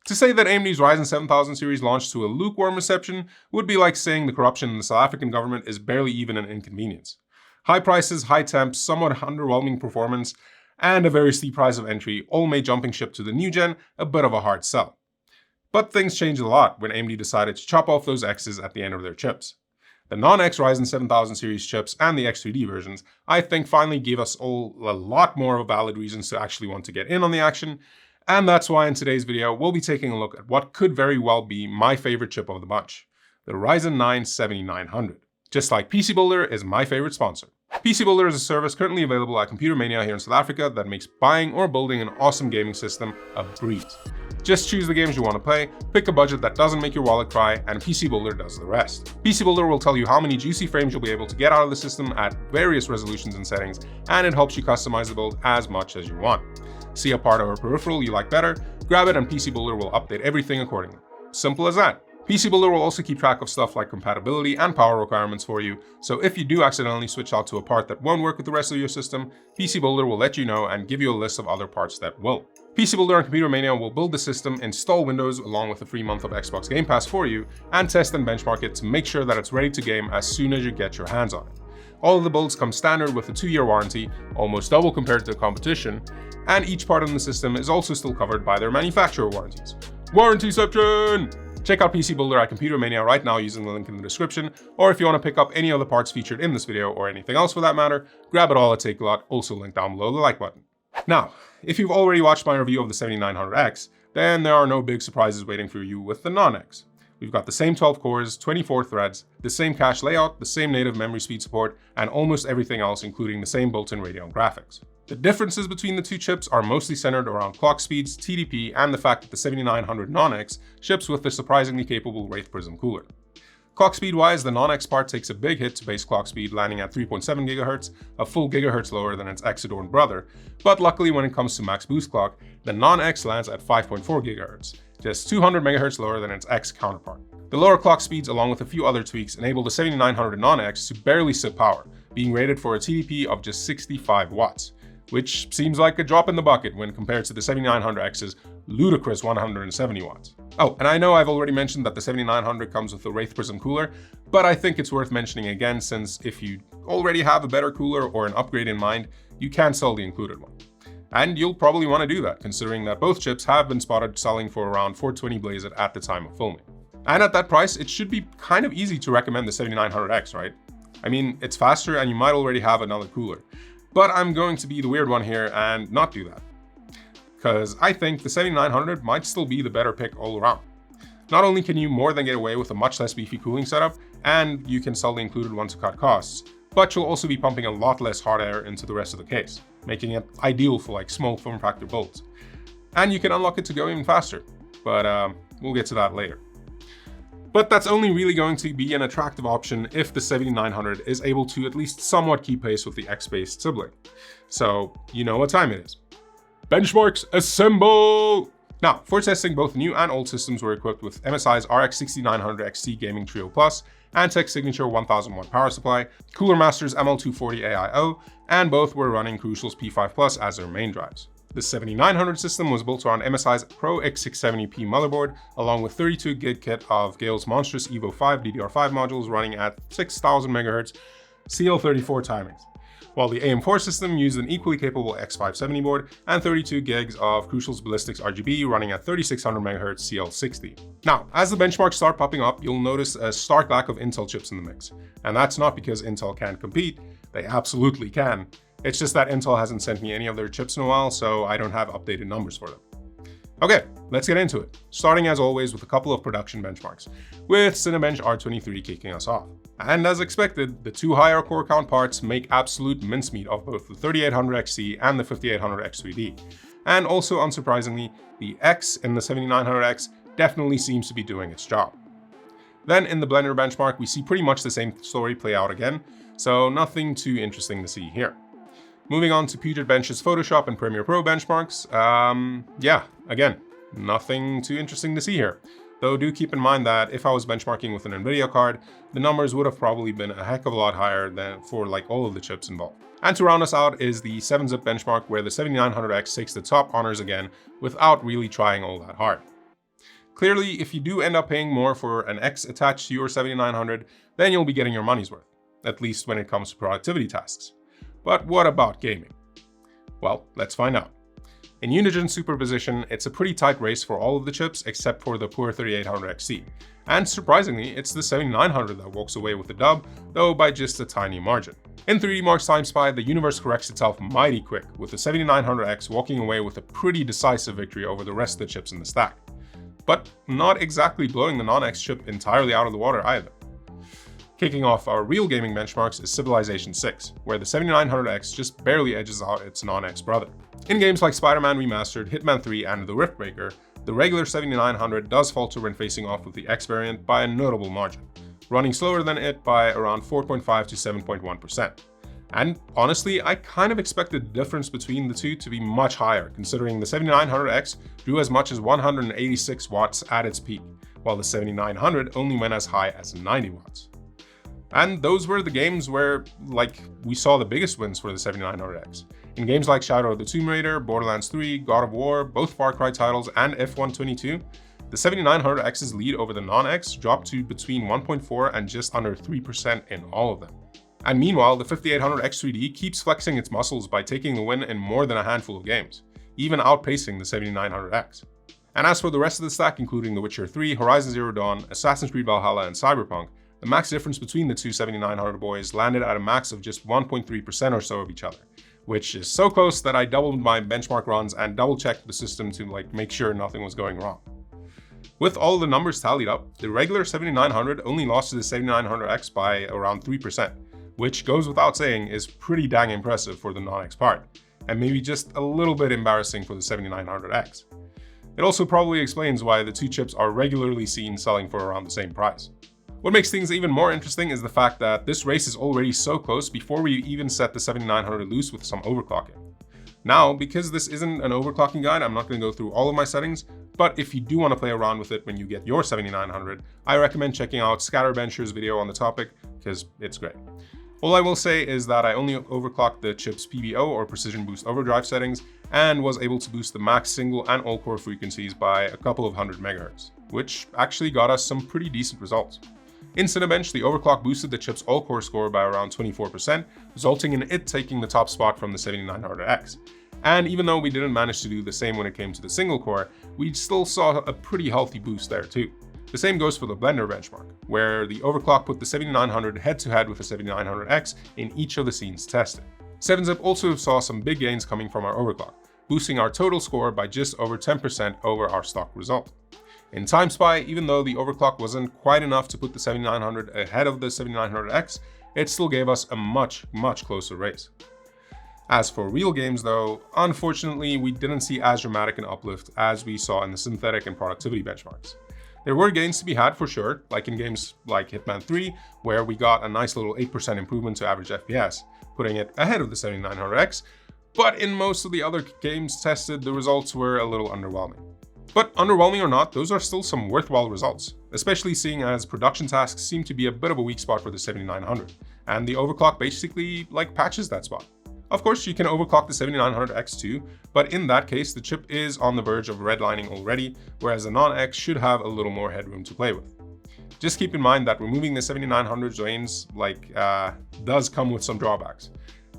To say that AMD's Ryzen 7000 series launched to a lukewarm reception would be like saying the corruption in the South African government is barely even an inconvenience. High prices, high temps, somewhat underwhelming performance, and a very steep price of entry all made jumping ship to the new gen a bit of a hard sell. But things changed a lot when AMD decided to chop off those X's at the end of their chips. The non-X Ryzen 7000 series chips and the X3D versions, I think, finally gave us all a lot more valid reasons to actually want to get in on the action, and that's why in today's video we'll be taking a look at what could very well be my favorite chip of the bunch, the Ryzen 9 7900. Just like PCBuilder is my favorite sponsor. PCBuilder is a service currently available at Computer Mania here in South Africa that makes buying or building an awesome gaming system a breeze. Just choose the games you want to play, pick a budget that doesn't make your wallet cry, and PCBuilder does the rest. PCBuilder will tell you how many juicy frames you'll be able to get out of the system at various resolutions and settings, and it helps you customize the build as much as you want. See a part of a peripheral you like better, grab it, and PCBuilder will update everything accordingly. Simple as that. PCBuilder will also keep track of stuff like compatibility and power requirements for you, so if you do accidentally switch out to a part that won't work with the rest of your system, PCBuilder will let you know and give you a list of other parts that will. PCBuilder and Computer Mania will build the system, install Windows along with a free month of Xbox Game Pass for you, and test and benchmark it to make sure that it's ready to game as soon as you get your hands on it. All of the builds come standard with a 2-year warranty, almost double compared to the competition, and each part in the system is also still covered by their manufacturer warranties. Warrantyception! Check out PCBuilder at Computer Mania right now using the link in the description, or if you want to pick up any of the parts featured in this video or anything else for that matter, grab it all at Takealot, also linked down below the like button. Now, if you've already watched my review of the 7900X, then there are no big surprises waiting for you with the non-X. We've got the same 12 cores, 24 threads, the same cache layout, the same native memory speed support, and almost everything else including the same built-in Radeon graphics. The differences between the two chips are mostly centered around clock speeds, TDP, and the fact that the 7900 non-X ships with the surprisingly capable Wraith Prism cooler. Clock speed-wise, the non-X part takes a big hit to base clock speed, landing at 3.7 GHz, a full gigahertz lower than its X-adorned brother, but luckily when it comes to max boost clock, the non-X lands at 5.4 GHz, just 200 MHz lower than its X counterpart. The lower clock speeds along with a few other tweaks enable the 7900 non-X to barely sip power, being rated for a TDP of just 65 watts. Which seems like a drop in the bucket when compared to the 7900X's ludicrous 170 watts. Oh, and I know I've already mentioned that the 7900 comes with a Wraith Prism cooler, but I think it's worth mentioning again since if you already have a better cooler or an upgrade in mind, you can sell the included one. And you'll probably want to do that, considering that both chips have been spotted selling for around 420 Blazed at the time of filming. And at that price, it should be kind of easy to recommend the 7900X, right? I mean, it's faster and you might already have another cooler. But I'm going to be the weird one here and not do that, because I think the 7900 might still be the better pick all around. Not only can you more than get away with a much less beefy cooling setup, and you can sell the included one to cut costs, but you'll also be pumping a lot less hot air into the rest of the case, making it ideal for like small form factor builds. And you can unlock it to go even faster, but we'll get to that later. But that's only really going to be an attractive option if the 7900 is able to at least somewhat keep pace with the X-based sibling. So, you know what time it is. Benchmarks assemble! Now, for testing, both new and old systems were equipped with MSI's RX 6900 XT Gaming Trio Plus, Antec Signature 1000 watt power supply, Cooler Master's ML240 AIO, and both were running Crucial's P5 Plus as their main drives. The 7900 system was built around MSI's Pro X670P motherboard, along with 32GB kit of Gale's monstrous Evo 5 DDR5 modules running at 6000 MHz CL34 timings, while the AM4 system used an equally capable X570 board and 32 gigs of Crucial's Ballistics RGB running at 3600 MHz CL60. Now, as the benchmarks start popping up, you'll notice a stark lack of Intel chips in the mix. And that's not because Intel can't compete, they absolutely can. It's just that Intel hasn't sent me any of their chips in a while, so I don't have updated numbers for them. Okay, let's get into it, starting as always with a couple of production benchmarks, with Cinebench R23 kicking us off. And as expected, the two higher core count parts make absolute mincemeat of both the 3800XT and the 5800X3D. And also unsurprisingly, the X in the 7900X definitely seems to be doing its job. Then in the Blender benchmark, we see pretty much the same story play out again, so nothing too interesting to see here. Moving on to Puget Bench's Photoshop and Premiere Pro benchmarks, yeah, again, nothing too interesting to see here. Though do keep in mind that if I was benchmarking with an NVIDIA card, the numbers would have probably been a heck of a lot higher than for like all of the chips involved. And to round us out is the 7-zip benchmark where the 7900X takes the top honors again without really trying all that hard. Clearly, if you do end up paying more for an X attached to your 7900, then you'll be getting your money's worth, at least when it comes to productivity tasks. But what about gaming? Well, let's find out. In Unigine superposition, it's a pretty tight race for all of the chips except for the poor 3800 XT. And surprisingly, it's the 7900 that walks away with the dub, though by just a tiny margin. In 3D Mark's time spy, the universe corrects itself mighty quick, with the 7900X walking away with a pretty decisive victory over the rest of the chips in the stack. But not exactly blowing the non-X chip entirely out of the water either. Kicking off our real gaming benchmarks is Civilization 6, where the 7900X just barely edges out its non-X brother. In games like Spider-Man Remastered, Hitman 3, and The Riftbreaker, the regular 7900 does falter when facing off with the X variant by a notable margin, running slower than it by around 4.5 to 7.1%. And honestly, I kind of expected the difference between the two to be much higher, considering the 7900X drew as much as 186 watts at its peak, while the 7900 only went as high as 90 watts. And those were the games where, we saw the biggest wins for the 7900X. In games like Shadow of the Tomb Raider, Borderlands 3, God of War, both Far Cry titles, and F122, the 7900X's lead over the non-X dropped to between 1.4 and just under 3% in all of them. And meanwhile, the 5800X3D keeps flexing its muscles by taking the win in more than a handful of games, even outpacing the 7900X. And as for the rest of the stack, including The Witcher 3, Horizon Zero Dawn, Assassin's Creed Valhalla, and Cyberpunk, the max difference between the two 7900 boys landed at a max of just 1.3% or so of each other, which is so close that I doubled my benchmark runs and double-checked the system to make sure nothing was going wrong. With all the numbers tallied up, the regular 7900 only lost to the 7900X by around 3%, which goes without saying is pretty dang impressive for the non-X part, and maybe just a little bit embarrassing for the 7900X. It also probably explains why the two chips are regularly seen selling for around the same price. What makes things even more interesting is the fact that this race is already so close before we even set the 7900 loose with some overclocking. Now, because this isn't an overclocking guide, I'm not going to go through all of my settings, but if you do want to play around with it when you get your 7900, I recommend checking out Scatterbencher's video on the topic, because it's great. All I will say is that I only overclocked the chip's PBO or Precision Boost Overdrive settings, and was able to boost the max single and all-core frequencies by a couple of 100 MHz, which actually got us some pretty decent results. In Cinebench, the overclock boosted the chip's all-core score by around 24%, resulting in it taking the top spot from the 7900X. And even though we didn't manage to do the same when it came to the single core, we still saw a pretty healthy boost there too. The same goes for the Blender benchmark, where the overclock put the 7900 head-to-head with the 7900X in each of the scenes tested. 7-Zip also saw some big gains coming from our overclock, boosting our total score by just over 10% over our stock result. In Time Spy, even though the overclock wasn't quite enough to put the 7900 ahead of the 7900X, it still gave us a much closer race. As for real games though, unfortunately we didn't see as dramatic an uplift as we saw in the synthetic and productivity benchmarks. There were gains to be had for sure, like in games like Hitman 3, where we got a nice little 8% improvement to average FPS, putting it ahead of the 7900X, but in most of the other games tested, the results were a little underwhelming. But underwhelming or not, those are still some worthwhile results, especially seeing as production tasks seem to be a bit of a weak spot for the 7900, and the overclock basically patches that spot. Of course, you can overclock the 7900X too, but in that case, the chip is on the verge of redlining already, whereas the non-X should have a little more headroom to play with. Just keep in mind that removing the 7900's lanes does come with some drawbacks.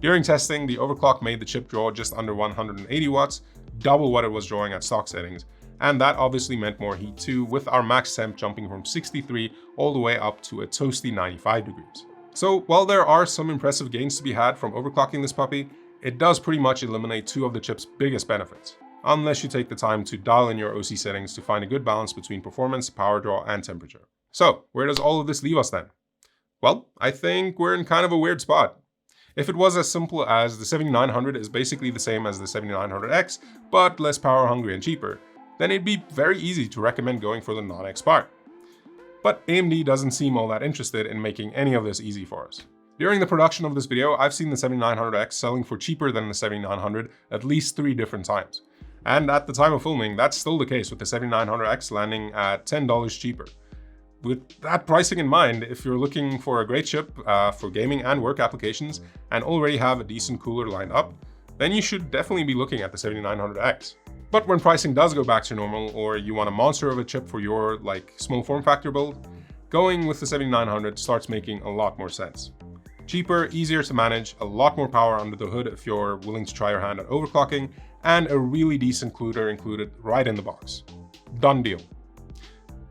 During testing, the overclock made the chip draw just under 180 watts, double what it was drawing at stock settings, and that obviously meant more heat too, with our max temp jumping from 63 all the way up to a toasty 95 degrees. So while there are some impressive gains to be had from overclocking this puppy, it does pretty much eliminate two of the chip's biggest benefits, unless you take the time to dial in your OC settings to find a good balance between performance, power draw, and temperature. So where does all of this leave us then? Well, I think we're in kind of a weird spot. If it was as simple as the 7900 is basically the same as the 7900X, but less power hungry and cheaper, then it'd be very easy to recommend going for the non-X part. But AMD doesn't seem all that interested in making any of this easy for us. During the production of this video, I've seen the 7900X selling for cheaper than the 7900 at least 3 different times. And at the time of filming, that's still the case with the 7900X landing at $10 cheaper. With that pricing in mind, if you're looking for a great chip for gaming and work applications and already have a decent cooler lined up, then you should definitely be looking at the 7900X. But when pricing does go back to normal, or you want a monster of a chip for your small form factor build, going with the 7900 starts making a lot more sense. Cheaper, easier to manage, a lot more power under the hood if you're willing to try your hand at overclocking, and a really decent cooler included right in the box. Done deal.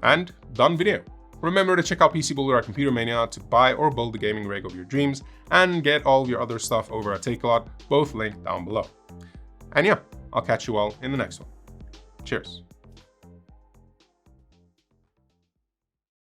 And done video. Remember to check out PCBuilder at Computer Mania to buy or build the gaming rig of your dreams, and get all of your other stuff over at Takealot, both linked down below. And yeah, I'll catch you all in the next one. Cheers.